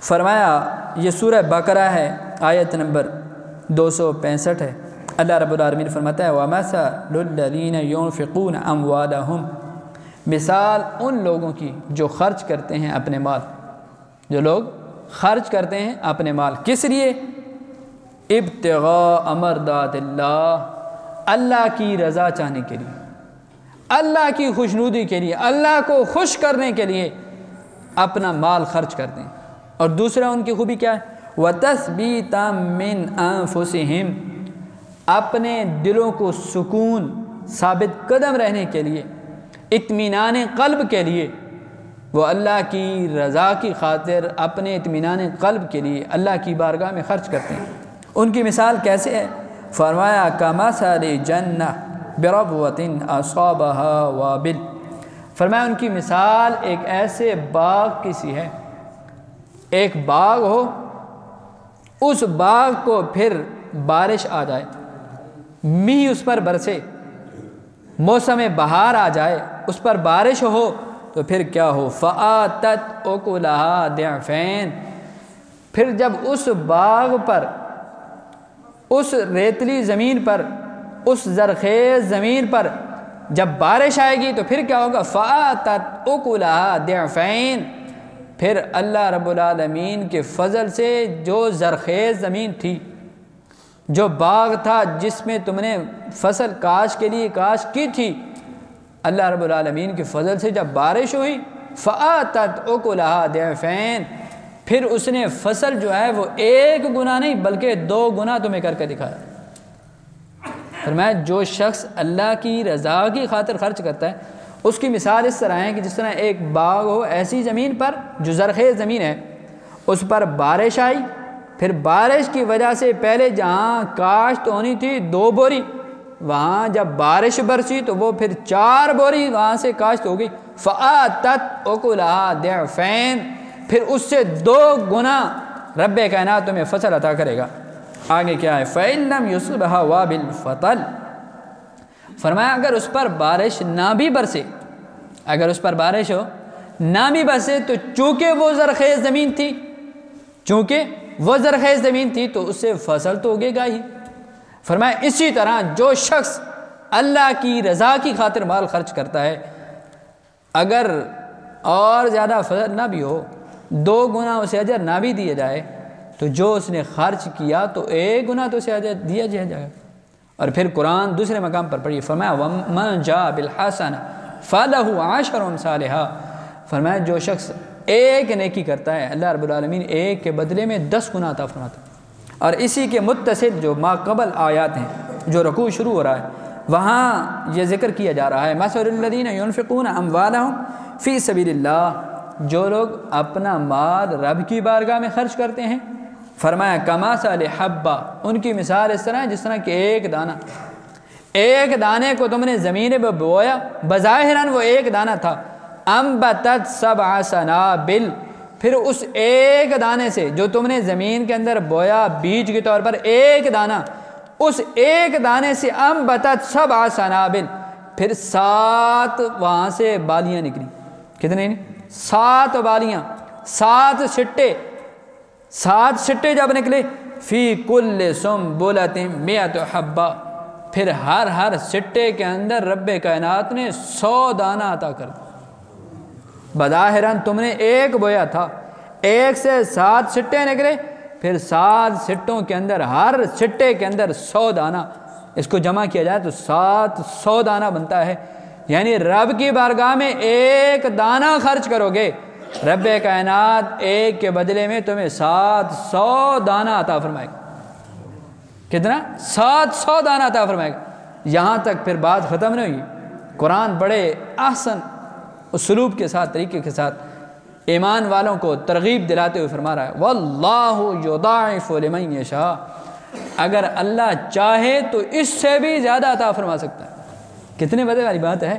فرمایا یہ سورہ بقرہ ہے، آیت نمبر 265 ہے۔ اللہ رب العالمین فرماتا ہے وَمَثَلُ الَّذِينَ يُنْفِقُونَ أَمْوَالَهُمْ، مثال ان لوگوں کی جو خرچ کرتے ہیں اپنے مال، جو لوگ خرچ کرتے ہیں اپنے مال، کس لیے؟ ابتغاء مرضات اللہ، اللہ کی رضا چاہنے کے لیے، اللہ کی خوشنودی کے لیے، اللہ کو خوش کرنے کے لیے اپنا مال خرچ کرتے ہیں۔ اور دوسرا ان کی خوبی کیا ہے؟ وَتَثْبِيتًا مِّنْ أَنفُسِهِمْ، اپنے دلوں کو سکون ثابت قدم رہنے کے لیے، اطمینان قلب کے لیے، وہ اللہ کی رضا کی خاطر اپنے اطمینان قلب کے لیے اللہ کی بارگاہ میں خرچ کرتے ہیں۔ ان کی مثال کیسے ہے؟ فرمایا کَمَثَلِ جَنَّةٍ بِرَبْوَةٍ أَصَابَهَا وَابِلٌ، فرمایا ان کی مثال ایک ایسے باغ کی سی ہے، ایک باغ ہو، اس باغ کو پھر بارش آ جائے، میہ اس پر برسے، موسم بہار آ جائے، اس پر بارش ہو تو پھر کیا ہو؟ فَآتَتْ أُكُلَهَا ضِعْفَيْنِ، پھر جب اس باغ پر، اس ریتلی زمین پر، اس زرخیز زمین پر جب بارش آئے گی تو پھر کیا ہوگا؟ فَآتَتْ أُكُلَهَا ضِعْفَيْنِ، پھر اللہ رب العالمین کے فضل سے جو زرخیز زمین تھی، جو باغ تھا جس میں تم نے فصل کاشت کے لیے کاشت کی تھی، اللہ رب العالمین کے فضل سے جب بارش ہوئی فَآتَتْ أُكُلَهَا ضِعْفَيْنِ، پھر اس نے فصل جو ہے وہ ایک گنا نہیں بلکہ 2 گنا تمہیں کر کے دکھایا۔ فرمایا جو شخص اللہ کی رضا کی خاطر خرچ کرتا ہے اس کی مثال اس طرح ہے کہ جس طرح ایک باغ ہو ایسی زمین پر جو زرخیز زمین ہے، اس پر بارش آئی، پھر بارش کی وجہ سے پہلے جہاں کاشت ہونی تھی 2 بوری، وہاں جب بارش برسی تو وہ پھر 4 بوری وہاں سے کاشت ہو گئی۔ فَآتَتْ أُكُلَهَا ضِعْفَيْنِ، پھر اس سے 2 گنا رب کائنات تمہیں فصل عطا کرے گا۔ آگے کیا ہے؟ فَإِن لَّمْ يُصِبْهَا وَابِلٌ فَطَلٌ، فرمایا اگر اس پر بارش نہ بھی برسے، اگر اس پر بارش ہو نہ بھی برسے تو چونکہ وہ زرخیز زمین تھی، چونکہ وہ زرخیز زمین تھی تو اس سے فصل تو اگے گا ہی۔ فرمایا اسی طرح جو شخص اللہ کی رضا کی خاطر مال خرچ کرتا ہے، اگر اور زیادہ فضل نہ بھی ہو، 2 گنا اسے اجر نہ بھی دیا جائے، تو جو اس نے خرچ کیا تو 1 گنا تو اسے اجر دیا جائے گا۔ اور پھر قرآن دوسرے مقام پر پڑھی، فرمایا وَمَنْ جَاءَ بِالْحَسَنَةِ فَلَهُ عَشْرُ أَمْثَالِهَا، فرمایا جو شخص ایک نیکی کرتا ہے اللہ رب العالمین ایک کے بدلے میں 10 گنا عطا فرماتا ہے۔ اور اسی کے متصل جو ما قبل آیات ہیں، جو رکوع شروع ہو رہا ہے وہاں یہ ذکر کیا جا رہا ہے مَثَلُ الَّذِينَ يُنْفِقُونَ أَمْوَالَهُمْ فِي سَبِيلِ اللَّهِ، جو لوگ اپنا مال رب کی بارگاہ میں خرچ کرتے ہیں، فرمایا کَمَثَلِ حَبَّةٍ، ان کی مثال اس طرح ہے جس طرح کہ ایک دانے کو تم نے زمین پہ بویا، بظاہراً وہ ایک دانہ تھا، انبتت 7 سنابل، پھر اس ایک دانے سے جو تم نے زمین کے اندر بویا بیج کے طور پر ایک دانہ، اس ایک دانے سے انبتت 7 سنابل، پھر 7 وہاں سے بالیاں نکلی۔ کتنے؟ 7 بالیاں، 7 سٹے، 7 سٹے جب نکلے، فی کل سنبلۃ 100 حبہ، پھر ہر سٹے کے اندر رب کائنات نے 100 دانہ عطا کر دیا۔ بظاہراً تم نے ایک بویا تھا، ایک سے 7 سٹے نکلے، پھر 7 سٹوں کے اندر ہر سٹے کے اندر 100 دانہ، اس کو جمع کیا جائے تو 700 دانہ بنتا ہے۔ یعنی رب کی بارگاہ میں ایک دانہ خرچ کرو گے، رب کائنات ایک کے بدلے میں تمہیں 700 دانہ عطا فرمائے گا۔ کتنا؟ 700 دانہ عطا فرمائے گا۔ یہاں تک پھر بات ختم نہیں ہوئی، قرآن بڑے احسن اسلوب کے ساتھ، طریقے کے ساتھ ایمان والوں کو ترغیب دلاتے ہوئے فرما رہا ہے وَاللَّهُ يُضَاعِفُ لِمَن يَشَاءُ، اگر اللہ چاہے تو اس سے بھی زیادہ عطا فرما سکتا ہے۔ کتنے مزے والی بات ہے۔